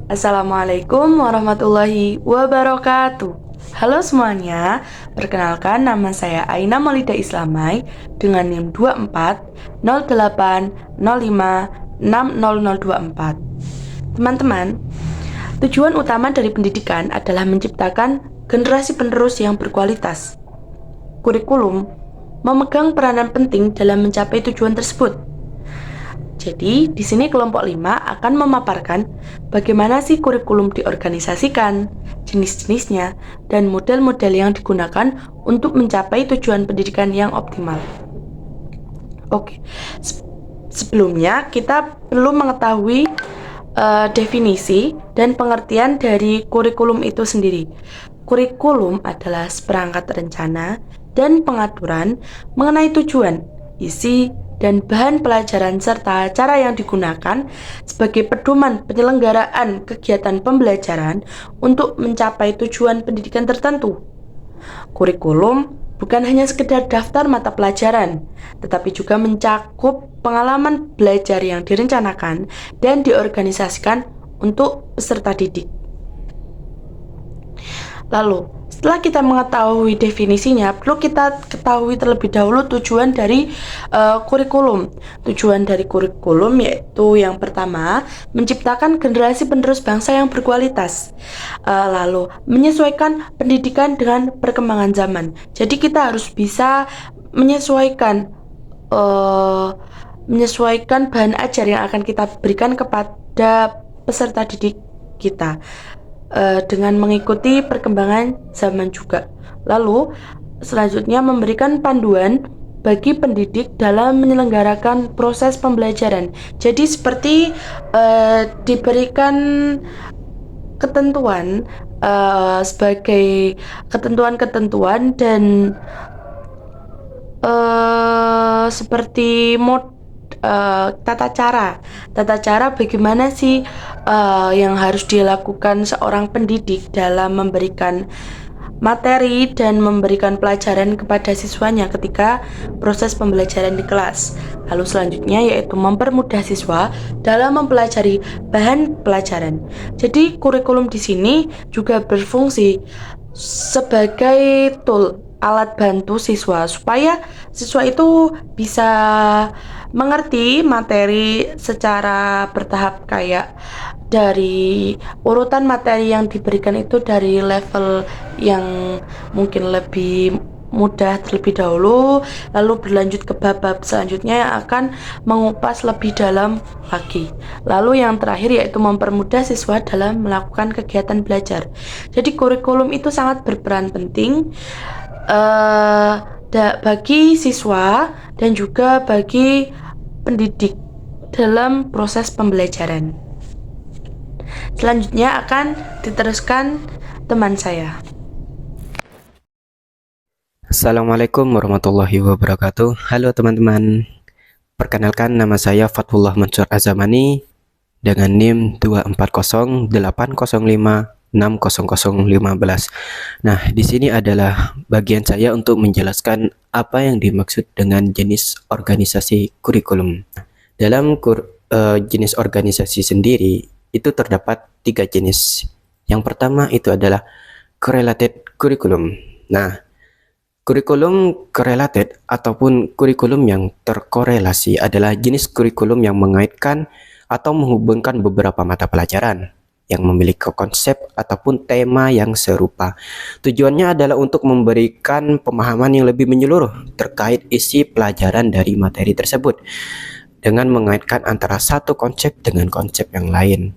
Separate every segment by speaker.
Speaker 1: Assalamualaikum warahmatullahi wabarakatuh. Halo semuanya, perkenalkan nama saya Aina Maulida Islamai dengan NIM 240805600024. Teman-teman, tujuan utama dari pendidikan adalah menciptakan generasi penerus yang berkualitas. Kurikulum memegang peranan penting dalam mencapai tujuan tersebut. Jadi, di sini kelompok 5 akan memaparkan bagaimana sih kurikulum diorganisasikan, jenis-jenisnya, dan model-model yang digunakan untuk mencapai tujuan pendidikan yang optimal. Oke, sebelumnya kita perlu mengetahui definisi dan pengertian dari kurikulum itu sendiri. Kurikulum adalah seperangkat rencana dan pengaturan mengenai tujuan, isi, dan bahan pelajaran serta cara yang digunakan sebagai pedoman penyelenggaraan kegiatan pembelajaran untuk mencapai tujuan pendidikan tertentu. Kurikulum bukan hanya sekedar daftar mata pelajaran, tetapi juga mencakup pengalaman belajar yang direncanakan dan diorganisasikan untuk peserta didik. Lalu, setelah kita mengetahui definisinya, perlu kita ketahui terlebih dahulu tujuan dari kurikulum. Tujuan dari kurikulum yaitu yang pertama, menciptakan generasi penerus bangsa yang berkualitas. Lalu, menyesuaikan pendidikan dengan perkembangan zaman. Jadi kita harus bisa menyesuaikan bahan ajar yang akan kita berikan kepada peserta didik kita dengan mengikuti perkembangan zaman juga. Lalu selanjutnya memberikan panduan bagi pendidik dalam menyelenggarakan proses pembelajaran. Jadi seperti diberikan ketentuan sebagai ketentuan-ketentuan dan seperti tata cara bagaimana sih yang harus dilakukan seorang pendidik dalam memberikan materi dan memberikan pelajaran kepada siswanya ketika proses pembelajaran di kelas. Lalu selanjutnya yaitu mempermudah siswa dalam mempelajari bahan pelajaran. Jadi kurikulum di sini juga berfungsi sebagai tool, alat bantu siswa supaya siswa itu bisa mengerti materi secara bertahap, kayak dari urutan materi yang diberikan itu dari level yang mungkin lebih mudah terlebih dahulu, lalu berlanjut ke bab-bab selanjutnya yang akan mengupas lebih dalam lagi. Lalu yang terakhir yaitu mempermudah siswa dalam melakukan kegiatan belajar. Jadi kurikulum itu sangat berperan penting bagi siswa dan juga bagi pendidik dalam proses pembelajaran. Selanjutnya akan diteruskan teman saya.
Speaker 2: Assalamualaikum warahmatullahi wabarakatuh. Halo teman-teman, perkenalkan nama saya Fatullah Mansur Azamani dengan NIM 240805600015. Nah, di sini adalah bagian saya untuk menjelaskan apa yang dimaksud dengan jenis organisasi kurikulum. Dalam jenis organisasi sendiri itu terdapat 3 jenis. Yang pertama itu adalah correlated curriculum. Nah, kurikulum correlated ataupun kurikulum yang terkorelasi adalah jenis kurikulum yang mengaitkan atau menghubungkan beberapa mata pelajaran yang memiliki konsep ataupun tema yang serupa. Tujuannya adalah untuk memberikan pemahaman yang lebih menyeluruh terkait isi pelajaran dari materi tersebut dengan mengaitkan antara satu konsep dengan konsep yang lain.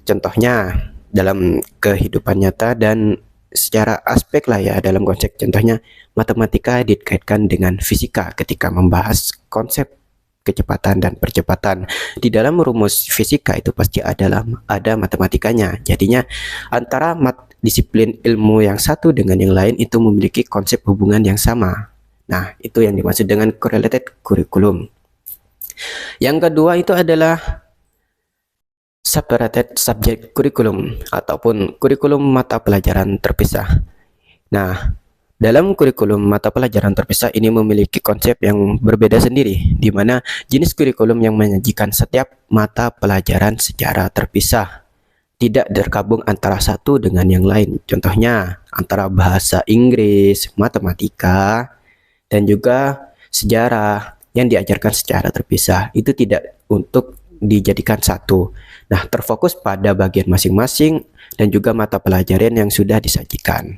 Speaker 2: Contohnya dalam kehidupan nyata dan secara aspek lah ya, dalam konsep contohnya matematika dikaitkan dengan fisika ketika membahas konsep kecepatan dan percepatan. Di dalam rumus fisika itu pasti ada matematikanya. Jadinya antara disiplin ilmu yang satu dengan yang lain itu memiliki konsep hubungan yang sama. Nah, itu yang dimaksud dengan correlated curriculum. Yang kedua itu adalah separated subject curriculum ataupun kurikulum mata pelajaran terpisah. Nah, dalam kurikulum mata pelajaran terpisah ini memiliki konsep yang berbeda sendiri, di mana jenis kurikulum yang menyajikan setiap mata pelajaran secara terpisah. tidak tergabung antara satu dengan yang lain. Contohnya antara bahasa Inggris, matematika, dan juga sejarah yang diajarkan secara terpisah. Itu tidak untuk dijadikan satu. Nah, terfokus pada bagian masing-masing dan juga mata pelajaran yang sudah disajikan.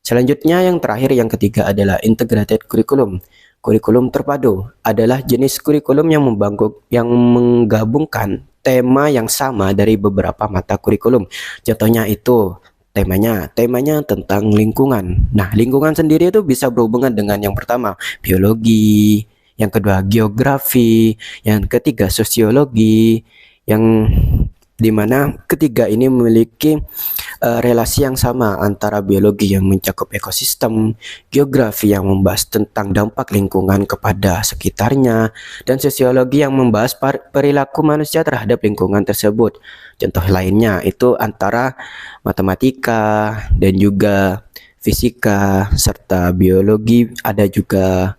Speaker 2: Selanjutnya yang terakhir, yang ketiga adalah integrated curriculum. Kurikulum terpadu adalah jenis kurikulum yang menggabungkan tema yang sama dari beberapa mata kurikulum. Contohnya itu temanya tentang lingkungan. Nah, lingkungan sendiri itu bisa berhubungan dengan yang pertama biologi, yang kedua geografi, yang ketiga sosiologi, yang dimana ketiga ini memiliki relasi yang sama antara biologi yang mencakup ekosistem, geografi yang membahas tentang dampak lingkungan kepada sekitarnya, dan sosiologi yang membahas perilaku manusia terhadap lingkungan tersebut. Contoh lainnya itu antara matematika dan juga fisika serta biologi ada juga.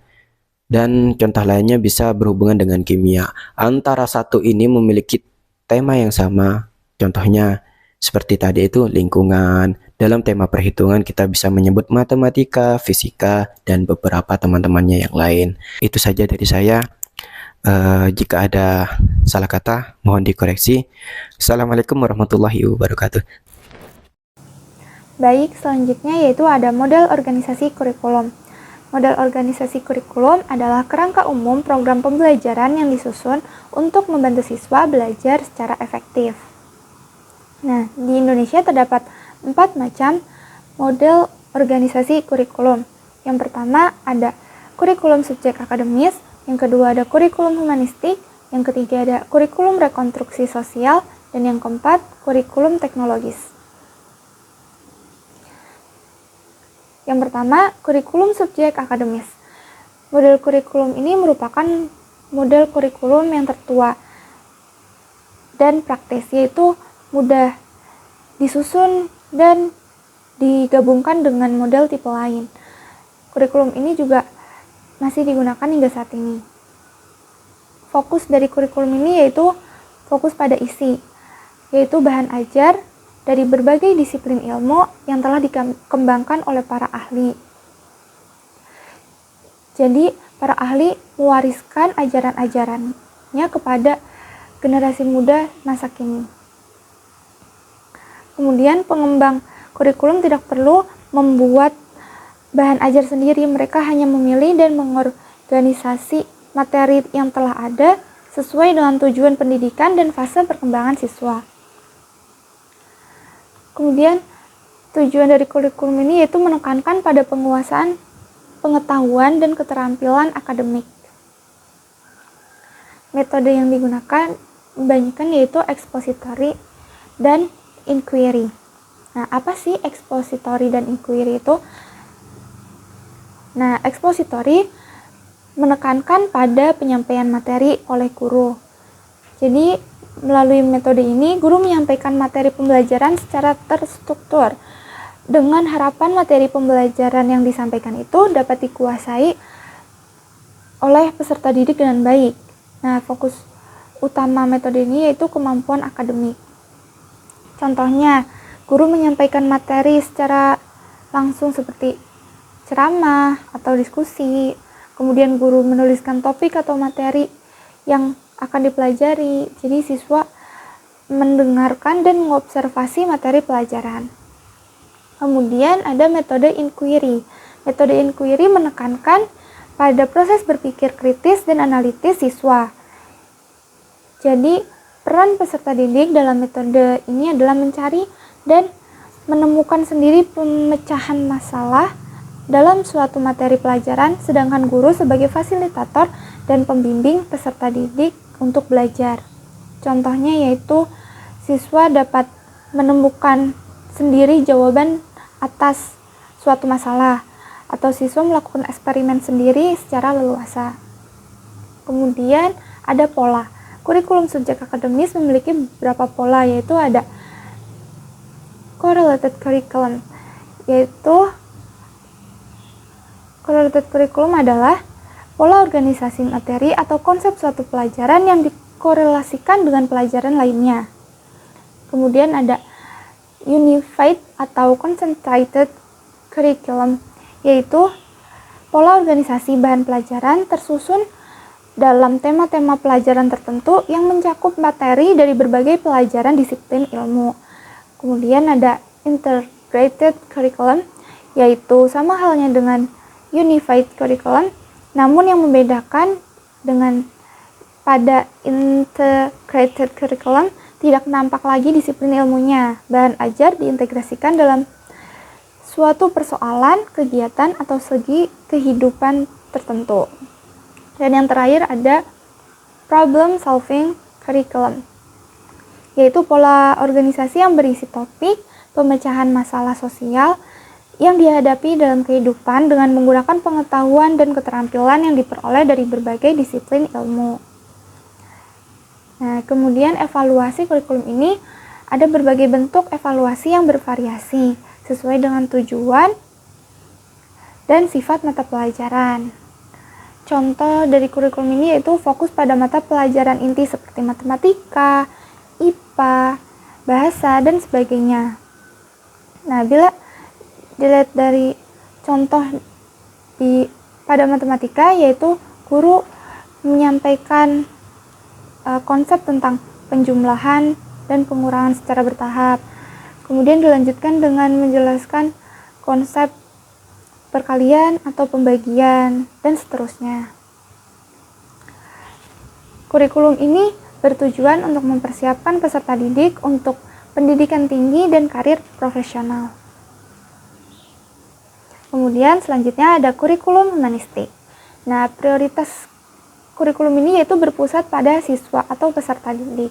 Speaker 2: Dan contoh lainnya bisa berhubungan dengan kimia. Antara satu ini memiliki tema yang sama. Contohnya seperti tadi itu lingkungan. Dalam tema perhitungan kita bisa menyebut matematika, fisika, dan beberapa teman-temannya yang lain. Itu saja dari saya. Jika ada salah kata, mohon dikoreksi. Assalamualaikum warahmatullahi wabarakatuh.
Speaker 3: Baik, selanjutnya yaitu ada model organisasi kurikulum. Model organisasi kurikulum adalah kerangka umum program pembelajaran yang disusun untuk membantu siswa belajar secara efektif. Nah, di Indonesia terdapat 4 macam model organisasi kurikulum. Yang pertama ada kurikulum subjek akademis, yang kedua ada kurikulum humanistik, yang ketiga ada kurikulum rekonstruksi sosial, dan yang keempat kurikulum teknologis. Yang pertama, kurikulum subjek akademis. Model kurikulum ini merupakan model kurikulum yang tertua dan praktis, yaitu mudah disusun dan digabungkan dengan model tipe lain. Kurikulum ini juga masih digunakan hingga saat ini. Fokus dari kurikulum ini yaitu fokus pada isi, yaitu bahan ajar dari berbagai disiplin ilmu yang telah dikembangkan oleh para ahli. Jadi, para ahli mewariskan ajaran-ajarannya kepada generasi muda masa kini. Kemudian, pengembang kurikulum tidak perlu membuat bahan ajar sendiri, mereka hanya memilih dan mengorganisasi materi yang telah ada sesuai dengan tujuan pendidikan dan fase perkembangan siswa. Kemudian, tujuan dari kurikulum ini yaitu menekankan pada penguasaan pengetahuan dan keterampilan akademik. Metode yang digunakan kebanyakan yaitu expository dan inquiry. Nah, apa sih expository dan inquiry itu? Nah, expository menekankan pada penyampaian materi oleh guru. Jadi, melalui metode ini, guru menyampaikan materi pembelajaran secara terstruktur dengan harapan materi pembelajaran yang disampaikan itu dapat dikuasai oleh peserta didik dengan baik. Nah, fokus utama metode ini yaitu kemampuan akademik. Contohnya, guru menyampaikan materi secara langsung seperti ceramah atau diskusi. Kemudian guru menuliskan topik atau materi yang akan dipelajari. Jadi siswa mendengarkan dan mengobservasi materi pelajaran. Kemudian ada metode inquiry. Metode inquiry menekankan pada proses berpikir kritis dan analitis siswa. Jadi peran peserta didik dalam metode ini adalah mencari dan menemukan sendiri pemecahan masalah dalam suatu materi pelajaran, sedangkan guru sebagai fasilitator dan pembimbing peserta didik untuk belajar. Contohnya yaitu siswa dapat menemukan sendiri jawaban atas suatu masalah, atau siswa melakukan eksperimen sendiri secara leluasa. Kemudian ada pola. Kurikulum subjek akademis memiliki beberapa pola, yaitu ada correlated curriculum, yaitu correlated curriculum adalah pola organisasi materi atau konsep suatu pelajaran yang dikorelasikan dengan pelajaran lainnya. Kemudian ada unified atau concentrated curriculum, yaitu pola organisasi bahan pelajaran tersusun dalam tema-tema pelajaran tertentu yang mencakup materi dari berbagai pelajaran disiplin ilmu. Kemudian ada integrated curriculum, yaitu sama halnya dengan unified curriculum, namun yang membedakan dengan pada integrated curriculum tidak nampak lagi disiplin ilmunya. Bahan ajar diintegrasikan dalam suatu persoalan, kegiatan, atau segi kehidupan tertentu. Dan yang terakhir ada problem solving curriculum, yaitu pola organisasi yang berisi topik pemecahan masalah sosial yang dihadapi dalam kehidupan dengan menggunakan pengetahuan dan keterampilan yang diperoleh dari berbagai disiplin ilmu. Nah, kemudian evaluasi kurikulum ini ada berbagai bentuk evaluasi yang bervariasi sesuai dengan tujuan dan sifat mata pelajaran. Contoh dari kurikulum ini yaitu fokus pada mata pelajaran inti seperti matematika, IPA, bahasa, dan sebagainya. Nah, bila dilihat dari contoh pada matematika, yaitu guru menyampaikan konsep tentang penjumlahan dan pengurangan secara bertahap. Kemudian dilanjutkan dengan menjelaskan konsep perkalian atau pembagian, dan seterusnya. Kurikulum ini bertujuan untuk mempersiapkan peserta didik untuk pendidikan tinggi dan karir profesional. Kemudian selanjutnya ada kurikulum humanistik. Nah, prioritas kurikulum ini yaitu berpusat pada siswa atau peserta didik.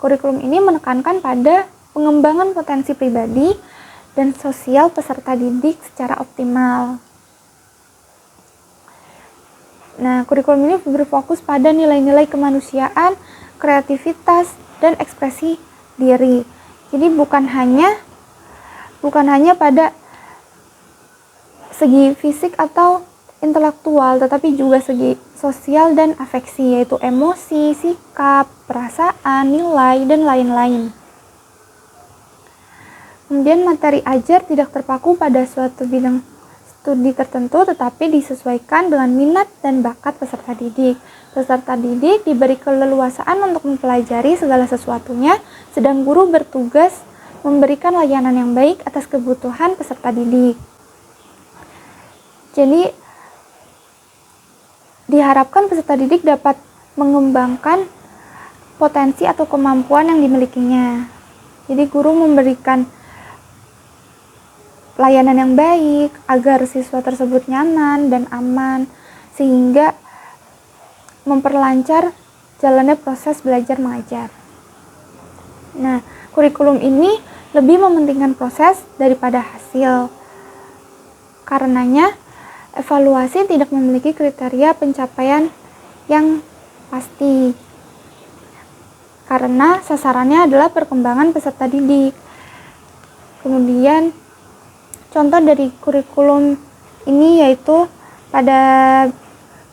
Speaker 3: Kurikulum ini menekankan pada pengembangan potensi pribadi dan sosial peserta didik secara optimal. Nah, kurikulum ini berfokus pada nilai-nilai kemanusiaan, kreativitas, dan ekspresi diri. Jadi bukan hanya pada segi fisik atau intelektual, tetapi juga segi sosial dan afeksi, yaitu emosi, sikap, perasaan, nilai, dan lain-lain. Kemudian materi ajar tidak terpaku pada suatu bidang studi tertentu, tetapi disesuaikan dengan minat dan bakat peserta didik. Peserta didik diberi keleluasaan untuk mempelajari segala sesuatunya, sedang guru bertugas memberikan layanan yang baik atas kebutuhan peserta didik. Jadi, diharapkan peserta didik dapat mengembangkan potensi atau kemampuan yang dimilikinya. Jadi, guru memberikan layanan yang baik agar siswa tersebut nyaman dan aman, sehingga memperlancar jalannya proses belajar mengajar. Nah, kurikulum ini lebih mementingkan proses daripada hasil. Karenanya, evaluasi tidak memiliki kriteria pencapaian yang pasti, karena sasarannya adalah perkembangan peserta didik. Kemudian, contoh dari kurikulum ini yaitu pada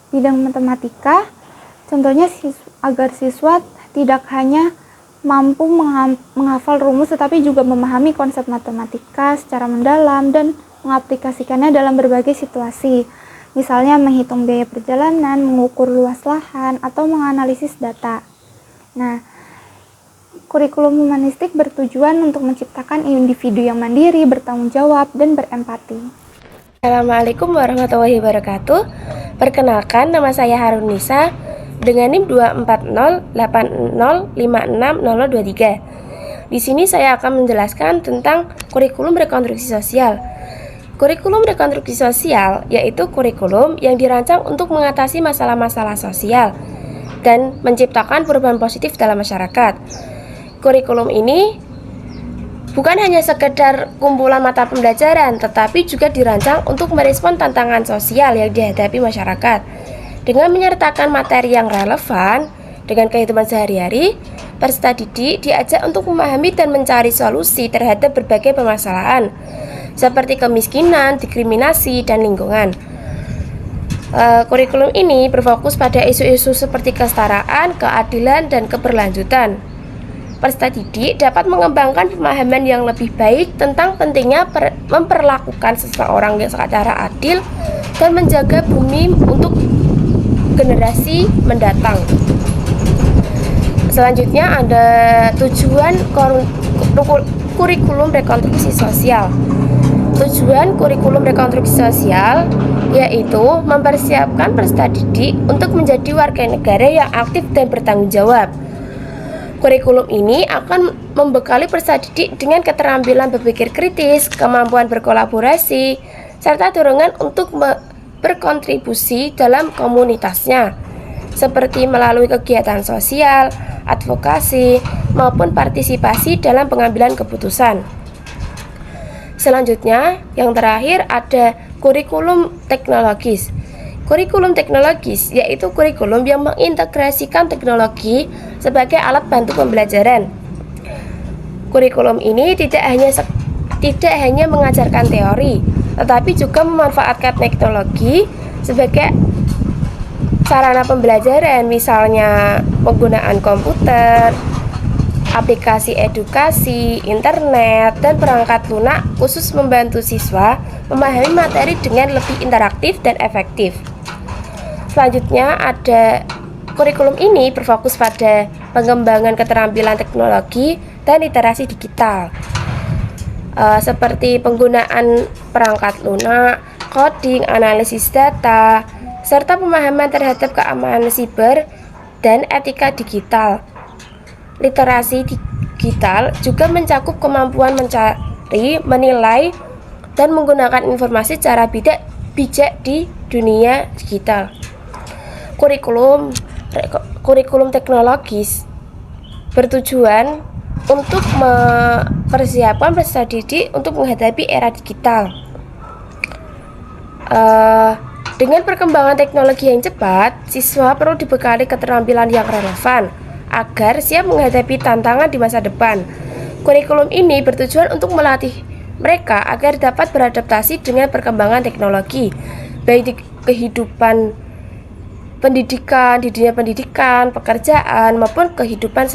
Speaker 3: bidang matematika, contohnya agar siswa tidak hanya mampu menghafal rumus tetapi juga memahami konsep matematika secara mendalam dan mengaplikasikannya dalam berbagai situasi. Misalnya menghitung biaya perjalanan, mengukur luas lahan, atau menganalisis data. Nah, kurikulum humanistik bertujuan untuk menciptakan individu yang mandiri, bertanggung jawab, dan berempati.
Speaker 4: Assalamualaikum warahmatullahi wabarakatuh. Perkenalkan, nama saya Harun Nisa dengan NIM 24080560023. Di sini saya akan menjelaskan tentang kurikulum rekonstruksi sosial. Kurikulum rekonstruksi sosial yaitu kurikulum yang dirancang untuk mengatasi masalah-masalah sosial dan menciptakan perubahan positif dalam masyarakat. Kurikulum ini bukan hanya sekedar kumpulan mata pembelajaran, tetapi juga dirancang untuk merespon tantangan sosial yang dihadapi masyarakat. Dengan menyertakan materi yang relevan dengan kehidupan sehari-hari, peserta didik diajak untuk memahami dan mencari solusi terhadap berbagai permasalahan, seperti kemiskinan, diskriminasi, dan lingkungan. Kurikulum ini berfokus pada isu-isu seperti kesetaraan, keadilan, dan keberlanjutan. Peserta didik dapat mengembangkan pemahaman yang lebih baik tentang pentingnya memperlakukan seseorang yang secara adil dan menjaga bumi untuk generasi mendatang. Selanjutnya ada tujuan kurikulum rekonstruksi sosial. Tujuan kurikulum rekonstruksi sosial yaitu mempersiapkan peserta didik untuk menjadi warga negara yang aktif dan bertanggung jawab. Kurikulum ini akan membekali peserta didik dengan keterampilan berpikir kritis, kemampuan berkolaborasi, serta dorongan untuk berkontribusi dalam komunitasnya, seperti melalui kegiatan sosial, advokasi, maupun partisipasi dalam pengambilan keputusan. Selanjutnya, yang terakhir ada kurikulum teknologis. Kurikulum teknologis yaitu kurikulum yang mengintegrasikan teknologi sebagai alat bantu pembelajaran. Kurikulum ini tidak hanya mengajarkan teori, tetapi juga memanfaatkan teknologi sebagai sarana pembelajaran, misalnya penggunaan komputer, aplikasi edukasi, internet, dan perangkat lunak khusus membantu siswa memahami materi dengan lebih interaktif dan efektif. Selanjutnya ada kurikulum ini berfokus pada pengembangan keterampilan teknologi dan literasi digital, seperti penggunaan perangkat lunak, coding, analisis data, serta pemahaman terhadap keamanan siber dan etika digital. Literasi digital juga mencakup kemampuan mencari, menilai, dan menggunakan informasi secara bijak di dunia digital. Kurikulum teknologis bertujuan untuk mempersiapkan peserta didik untuk menghadapi era digital. Dengan perkembangan teknologi yang cepat, siswa perlu dibekali keterampilan yang relevan agar siap menghadapi tantangan di masa depan. Kurikulum ini bertujuan untuk melatih mereka agar dapat beradaptasi dengan perkembangan teknologi, baik di kehidupan pendidikan, di dunia pendidikan, pekerjaan, maupun kehidupan